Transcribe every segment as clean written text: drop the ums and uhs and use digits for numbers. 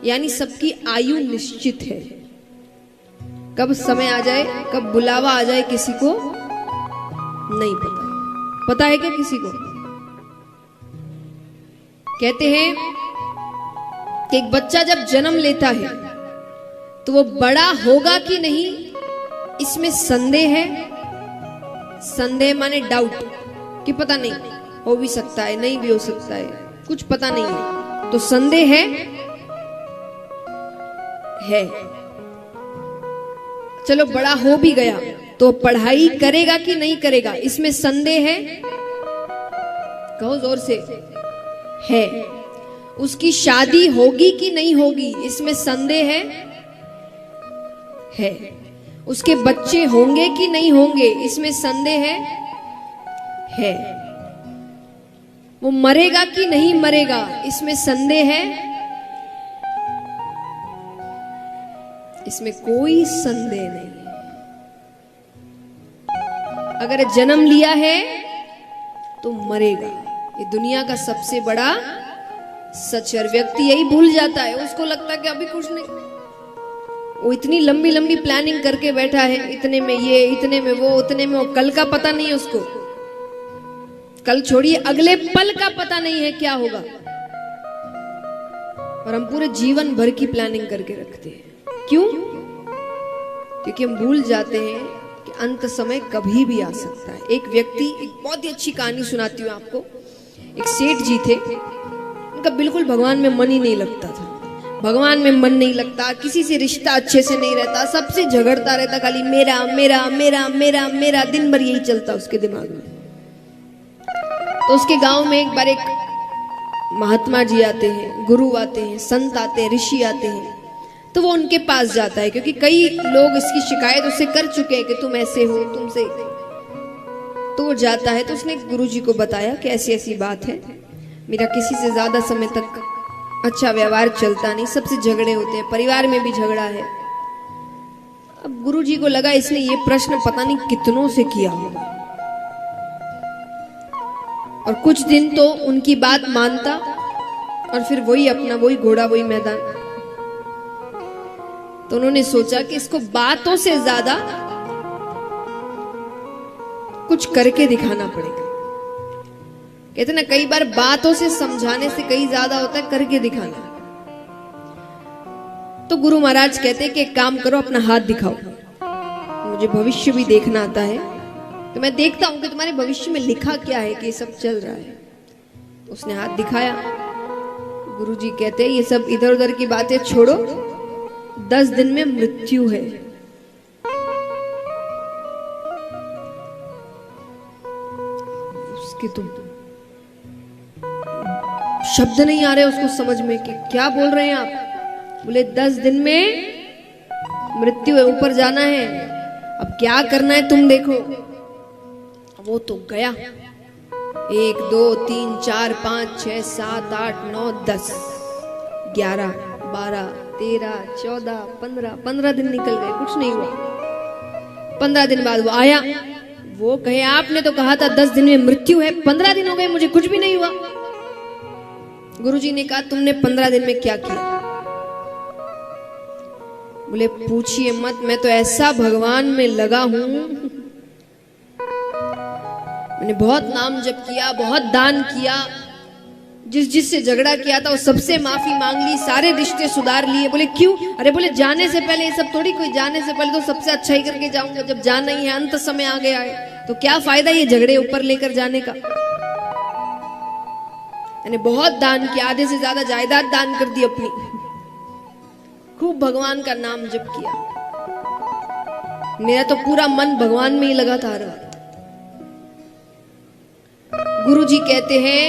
यानी सबकी आयु निश्चित है। कब समय आ जाए, कब बुलावा आ जाए, किसी को नहीं पता। पता है क्या किसी को? कहते हैं कि एक बच्चा जब जन्म लेता है तो वो बड़ा होगा कि नहीं, इसमें संदेह है। संदेह माने डाउट, कि पता नहीं, हो भी सकता है, नहीं भी हो सकता है, कुछ पता नहीं है, तो संदेह है। चलो बड़ा हो भी गया तो पढ़ाई करेगा कि नहीं करेगा, इसमें संदेह है। कहो जोर से, है। उसकी शादी होगी कि नहीं होगी, इसमें संदेह है। उसके बच्चे होंगे कि नहीं होंगे, इसमें संदेह है। वो मरेगा कि नहीं मरेगा, इसमें संदेह है। इसमें कोई संदेह नहीं है। अगर जन्म लिया है तो मरेगा, ये दुनिया का सबसे बड़ा सच है। व्यक्ति यही भूल जाता है, उसको लगता है कि अभी कुछ नहीं। वो इतनी लंबी लंबी प्लानिंग करके बैठा है, इतने में ये, इतने में वो, उतने में वो, कल का पता नहीं है उसको। कल छोड़िए, अगले पल का पता नहीं है क्या होगा। और हम पूरे जीवन भर की प्लानिंग करके रखते हैं। क्यों? क्योंकि हम भूल जाते हैं कि अंत समय कभी भी आ सकता है। एक व्यक्ति, एक बहुत ही अच्छी कहानी सुनाती हूँ आपको। एक सेठ जी थे, उनका बिल्कुल भगवान में मन ही नहीं लगता था। भगवान में मन नहीं लगता, किसी से रिश्ता अच्छे से नहीं रहता, सबसे झगड़ता रहता, खाली मेरा मेरा मेरा मेरा मेरा, दिन भर यही चलता उसके दिमाग में। तो उसके गांव में एक बार एक महात्मा जी आते हैं, गुरु आते हैं, संत आते हैं, ऋषि आते हैं। तो वो उनके पास जाता है, क्योंकि कई लोग इसकी शिकायत उससे कर चुके हैं कि तुम ऐसे हो, तुमसे। तो वो जाता है, तो उसने गुरु जी को बताया कि ऐसी ऐसी बात है, मेरा किसी से ज्यादा समय तक अच्छा व्यवहार चलता नहीं, सबसे झगड़े होते हैं, परिवार में भी झगड़ा है। अब गुरु जी को लगा इसने ये प्रश्न पता नहीं कितनों से किया होगा, और कुछ दिन तो उनकी बात मानता, और फिर वही अपना, वही घोड़ा, वही मैदान। तो उन्होंने सोचा कि इसको बातों से ज्यादा कुछ करके दिखाना पड़ेगा। कहते ना, कई बार बातों से समझाने से कई ज्यादा होता है करके दिखाना। तो गुरु महाराज कहते हैं कि एक काम करो, अपना हाथ दिखाओ, मुझे भविष्य भी देखना आता है, तो मैं देखता हूं कि तुम्हारे भविष्य में लिखा क्या है कि ये सब चल रहा है। उसने हाथ दिखाया। गुरु जी कहते हैं ये सब इधर उधर की बातें छोड़ो, 10 दिन में मृत्यु है। उसके तुम शब्द नहीं आ रहे उसको समझ में कि क्या बोल रहे हैं आप। बोले 10 दिन में मृत्यु है, ऊपर जाना है, अब क्या करना है तुम देखो। वो तो गया, 1 2 3 4 5 6 7 8 9 10 11 12 13 14 15 दिन निकल गए, कुछ नहीं हुआ। 15 दिन बाद वो आया, वो कहे आपने तो कहा था 10 दिन में मृत्यु है, 15 दिन हो गए मुझे कुछ भी नहीं हुआ। गुरुजी ने कहा तुमने 15 दिन में क्या किया? बोले पूछिए मत, मैं तो ऐसा भगवान में लगा हूं, मैंने बहुत नाम जप किया, बहुत दान किया, जिससे झगड़ा किया था वो सबसे माफी मांग ली, सारे रिश्ते सुधार लिए। बोले क्यों? अरे बोले जाने से पहले ये सब थोड़ी, कोई जाने से पहले तो सबसे अच्छा ही करके जाऊंगा, जब जाना ही है, अंत समय आ गया है तो क्या फायदा ये झगड़े ऊपर लेकर जाने का। मैंने बहुत दान किया, आधे से ज्यादा जायदाद दान कर दी अपनी, खूब भगवान का नाम जप किया, मेरा तो पूरा मन भगवान में ही लगा था। गुरु जी कहते हैं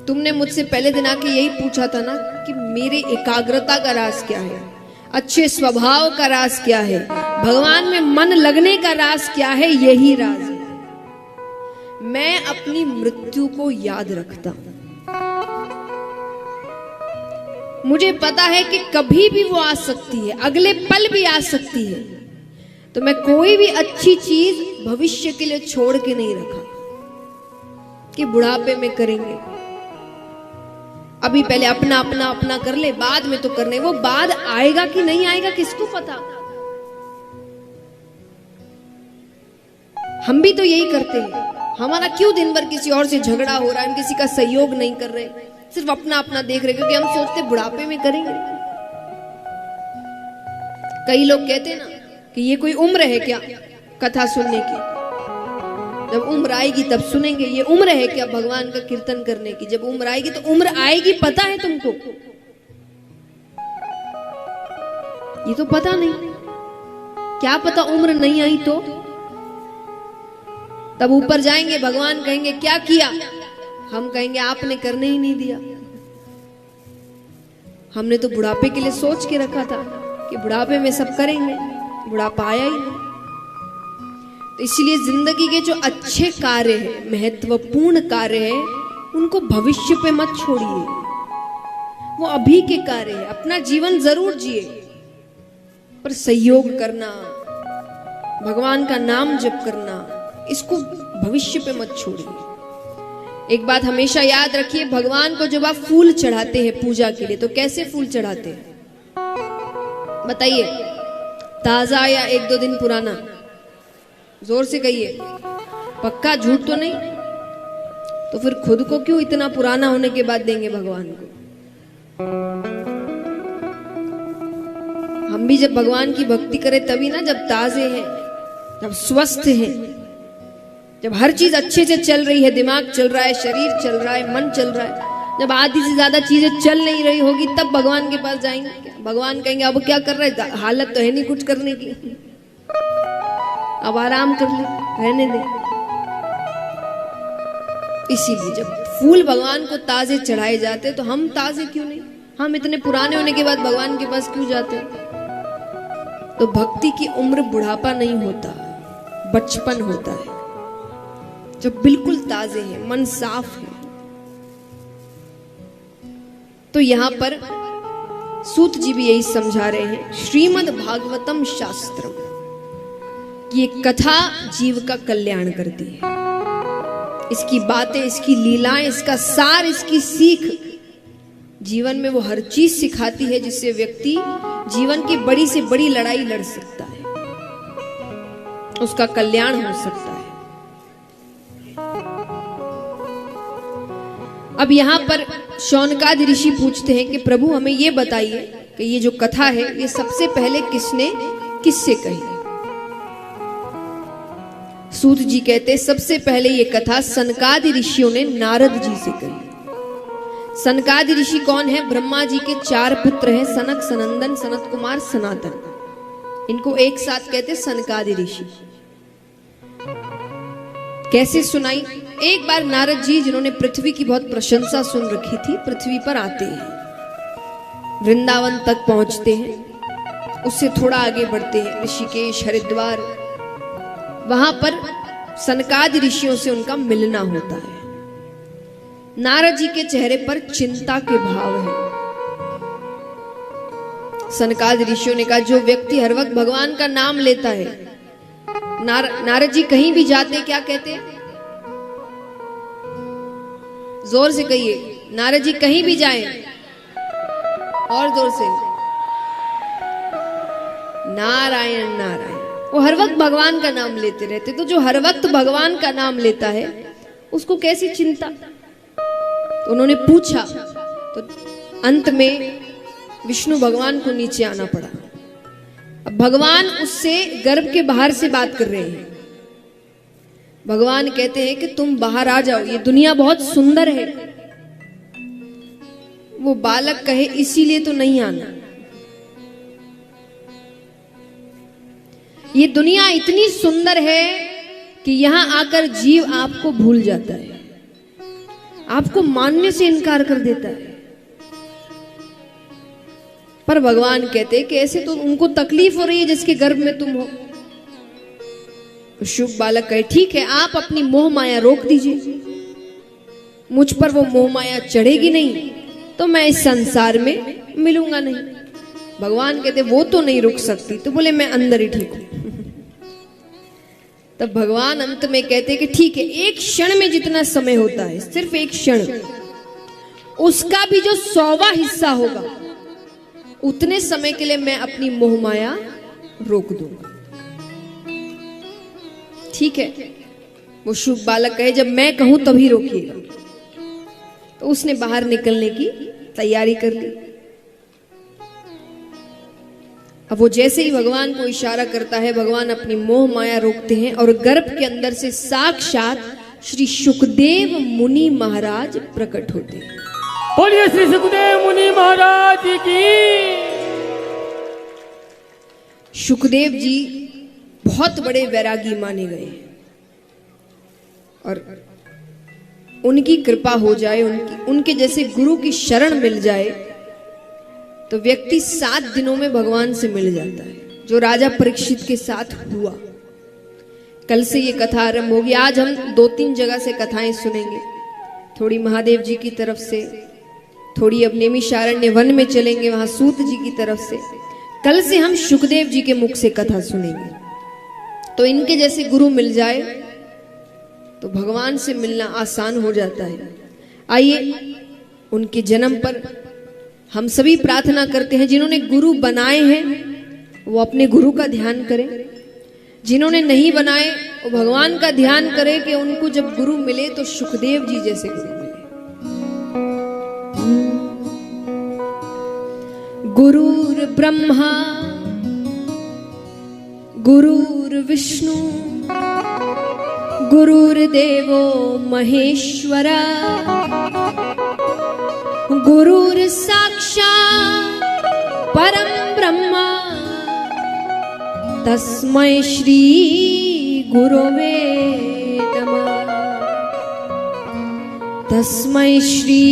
तुमने मुझसे पहले दिन आके यही पूछा था ना कि मेरे एकाग्रता का राज क्या है, अच्छे स्वभाव का राज क्या है, भगवान में मन लगने का राज क्या है। यही राज है। मैं अपनी मृत्यु को याद रखता हूं, मुझे पता है कि कभी भी वो आ सकती है, अगले पल भी आ सकती है, तो मैं कोई भी अच्छी चीज भविष्य के लिए छोड़ के नहीं रखा कि बुढ़ापे में करेंगे। अभी पहले अपना अपना अपना कर ले, बाद में तो करने। वो बाद आएगा कि नहीं आएगा किसको पता। हम भी तो यही करते हैं। हमारा क्यों दिन भर किसी और से झगड़ा हो रहा है, हम किसी का सहयोग नहीं कर रहे, सिर्फ अपना अपना देख रहे, क्योंकि हम सोचते बुढ़ापे में करेंगे। कई लोग कहते हैं ना कि ये कोई उम्र है क्या कथा सुनने की, जब उम्र आएगी तब सुनेंगे। ये उम्र है क्या भगवान का कीर्तन करने की, जब उम्र आएगी तो उम्र आएगी, पता है तुमको? ये तो पता नहीं। क्या पता उम्र नहीं आई तो? तब ऊपर जाएंगे, भगवान कहेंगे क्या किया? हम कहेंगे आपने करने ही नहीं दिया। हमने तो बुढ़ापे के लिए सोच के रखा था कि बुढ़ापे में सब करेंगे, बुढ़ापा आया ही नहीं। तो इसलिए जिंदगी के जो अच्छे कार्य हैं, महत्वपूर्ण कार्य हैं, उनको भविष्य पे मत छोड़िए। वो अभी के कार्य है। अपना जीवन जरूर जिए, पर सहयोग करना, भगवान का नाम जप करना, इसको भविष्य पे मत छोड़िए। एक बात हमेशा याद रखिए, भगवान को जब आप फूल चढ़ाते हैं पूजा के लिए, तो कैसे फूल चढ़ाते हैं बताइए? ताजा या 1-2 दिन पुराना? जोर से कहिए, पक्का, झूठ तो नहीं? तो फिर खुद को क्यों इतना पुराना होने के बाद देंगे भगवान को? हम भी जब भगवान की भक्ति करें तभी ना, जब ताजे हैं, जब स्वस्थ हैं, जब हर चीज अच्छे से चल रही है, दिमाग चल रहा है, शरीर चल रहा है, मन चल रहा है। जब आधी से ज्यादा चीजें चल नहीं रही होगी तब भगवान के पास जाएंगे। भगवान कहेंगे अब क्या कर रहे हैं, हालत तो है नहीं कुछ करने की, अब आराम कर ले, रहने दे। इसीलिए जब फूल भगवान को ताजे चढ़ाए जाते तो हम ताजे क्यों नहीं? हम इतने पुराने होने के बाद भगवान के पास क्यों जाते? तो भक्ति की उम्र बुढ़ापा नहीं होता, बचपन होता है, जब बिल्कुल ताजे हैं, मन साफ है। तो यहां पर सूत जी भी यही समझा रहे हैं, श्रीमद् भागवतम शास्त्रम, ये कथा जीव का कल्याण करती है। इसकी बातें, इसकी लीलाएं, इसका सार, इसकी सीख जीवन में वो हर चीज सिखाती है जिससे व्यक्ति जीवन की बड़ी से बड़ी लड़ाई लड़ सकता है, उसका कल्याण हो सकता है। अब यहां पर शौनकादि ऋषि पूछते हैं कि प्रभु हमें ये बताइए कि ये जो कथा है ये सबसे पहले किसने किससे कही? सूत जी कहते सबसे पहले ये कथा सनकादि ऋषियों ने नारद जी से कही। सनकादि ऋषि कौन है? ब्रह्मा जी के 4 पुत्र हैं, सनक, सनंदन, सनत कुमार, सनातन। इनको एक साथ कहते सनकादि ऋषि। कैसे सुनाई? एक बार नारद जी, जिन्होंने पृथ्वी की बहुत प्रशंसा सुन रखी थी, पृथ्वी पर आते हैं, वृंदावन तक पहुंचते हैं, उससे थोड़ा आगे बढ़ते हैं, ऋषिकेश, हरिद्वार, वहां पर सनकादि ऋषियों से उनका मिलना होता है। नारद जी के चेहरे पर चिंता के भाव हैं। सनकादि ऋषियों ने कहा जो व्यक्ति हर वक्त भगवान का नाम लेता है, नारद जी कहीं भी जाते क्या कहते हैं? जोर से कहिए, नारद जी कहीं भी जाएं, और जोर से, नारायण नारायण। वो हर वक्त भगवान का नाम लेते रहते। तो जो हर वक्त भगवान का नाम लेता है उसको कैसी चिंता? तो उन्होंने पूछा, तो अंत में विष्णु भगवान को नीचे आना पड़ा। अब भगवान उससे गर्भ के बाहर से बात कर रहे हैं। भगवान कहते हैं कि तुम बाहर आ जाओ, ये दुनिया बहुत सुंदर है। वो बालक कहे इसीलिए तो नहीं आना, ये दुनिया इतनी सुंदर है कि यहां आकर जीव आपको भूल जाता है, आपको मानने से इनकार कर देता है। पर भगवान कहते हैं कि ऐसे तो उनको तकलीफ हो रही है जिसके गर्भ में तुम हो। शुभ बालक कहे ठीक है, आप अपनी मोह माया रोक दीजिए, मुझ पर वो मोह माया चढ़ेगी नहीं तो मैं इस संसार में मिलूंगा नहीं। भगवान कहते वो तो नहीं रुक सकती, तो बोले मैं अंदर ही ठीक हूं। तब भगवान अंत में कहते कि ठीक है, एक क्षण में जितना समय होता है, सिर्फ एक क्षण, उसका भी जो 100वां हिस्सा होगा उतने समय के लिए मैं अपनी मोह माया रोक दूंगा। ठीक है, वो शुभ बालक कहे जब मैं कहूं तभी रोकिएगा। तो उसने बाहर निकलने की तैयारी कर ली। अब वो जैसे ही भगवान को इशारा करता है, भगवान अपनी मोह माया रोकते हैं और गर्भ के अंदर से साक्षात श्री सुखदेव मुनि महाराज प्रकट होते हैं। बोलिए श्री सुखदेव मुनि महाराज की। सुखदेव जी बहुत बड़े वैरागी माने गए और उनकी कृपा हो जाए, उनके जैसे गुरु की शरण मिल जाए तो व्यक्ति 7 दिनों में भगवान से मिल जाता है, जो राजा परीक्षित के साथ हुआ। कल से ये कथा आरंभ होगी। आज हम 2-3 जगह से कथाएं सुनेंगे, थोड़ी महादेव जी की तरफ से, थोड़ी अब नैमिषारण्य वन में चलेंगे, वहां सूत जी की तरफ से। कल से हम सुखदेव जी के मुख से कथा सुनेंगे। तो इनके जैसे गुरु मिल जाए तो भगवान से मिलना आसान हो जाता है। आइए उनके जन्म पर हम सभी प्रार्थना करते हैं, जिन्होंने गुरु बनाए हैं वो अपने गुरु का ध्यान करें, जिन्होंने नहीं बनाए वो भगवान का ध्यान करें कि उनको जब गुरु मिले तो सुखदेव जी जैसे गुरु मिले। गुरुर ब्रह्मा गुरुर विष्णु गुरुर्देवो महेश्वरा गुरुर साक्षात् परम ब्रह्मा तस्मै श्री गुरवे नमः। तस्मै श्री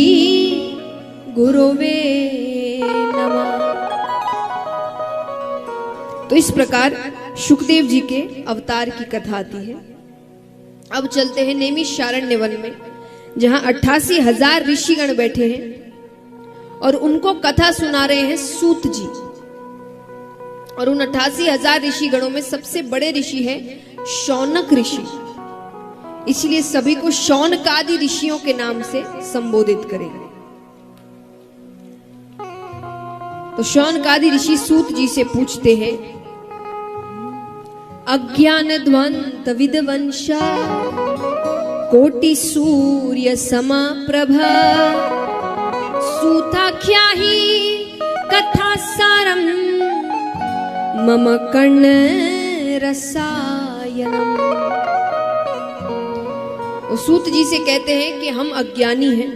गुरवे नमः। तो इस प्रकार सुखदेव जी के अवतार की कथा आती है। अब चलते हैं नैमिषारण्य वन में, जहां 88,000 ऋषिगण बैठे हैं और उनको कथा सुना रहे हैं सूत जी। और उन 88,000 ऋषिगणों में सबसे बड़े ऋषि हैं शौनक ऋषि, इसलिए सभी को शौनकादि ऋषियों के नाम से संबोधित करेंगे। तो शौनकादि ऋषि सूत जी से पूछते हैं, अज्ञान ध्वंत विद्वंशा कोटि सूर्य समाप्रभा सूताख्या ही कथा सारम मम कर्ण रसायनम। वो सूत जी से कहते हैं कि हम अज्ञानी हैं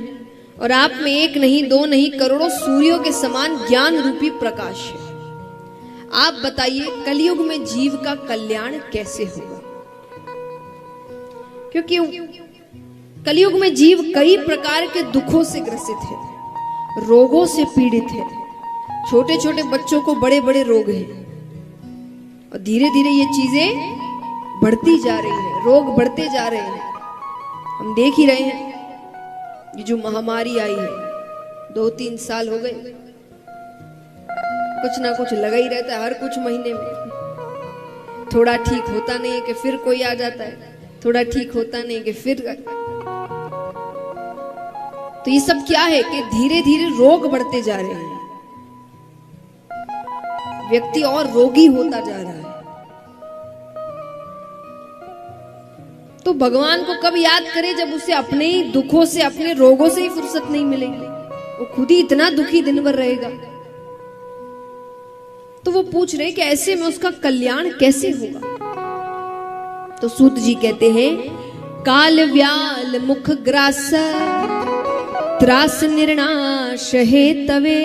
और आप में एक नहीं, दो नहीं, करोड़ों सूर्यों के समान ज्ञान रूपी प्रकाश है। आप बताइए कलयुग में जीव का कल्याण कैसे होगा? क्योंकि कलयुग में जीव कई प्रकार के दुखों से ग्रसित है, रोगों से पीड़ित है। छोटे छोटे बच्चों को बड़े बड़े रोग हैं और धीरे धीरे ये चीजें बढ़ती जा रही है, रोग बढ़ते जा रहे हैं। हम देख ही रहे हैं, ये जो महामारी आई है 2-3 साल हो गए, कुछ ना कुछ लगा ही रहता है हर कुछ महीने में। थोड़ा ठीक होता नहीं है कि फिर कोई आ जाता है, थोड़ा ठीक होता नहीं कि फिर। तो ये सब क्या है कि धीरे धीरे रोग बढ़ते जा रहे हैं, व्यक्ति और रोगी होता जा रहा है। तो भगवान को कब याद करे? जब उसे अपने ही दुखों से, अपने रोगों से ही फुर्सत नहीं मिलेगी, वो खुद ही इतना दुखी दिन भर रहेगा। तो वो पूछ रहे कि ऐसे में उसका कल्याण कैसे होगा? तो सूत जी कहते हैं, काल व्याल मुख ग्रास त्रास निर्नाश हेतवे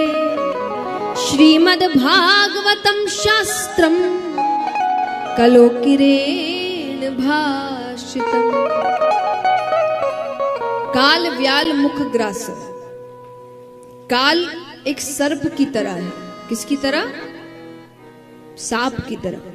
श्रीमद् भागवतम शास्त्रम कलोकिरेण भाषितम। काल व्याल मुख ग्रास। काल एक सर्प की तरह है। किसकी तरह? सांप की तरह।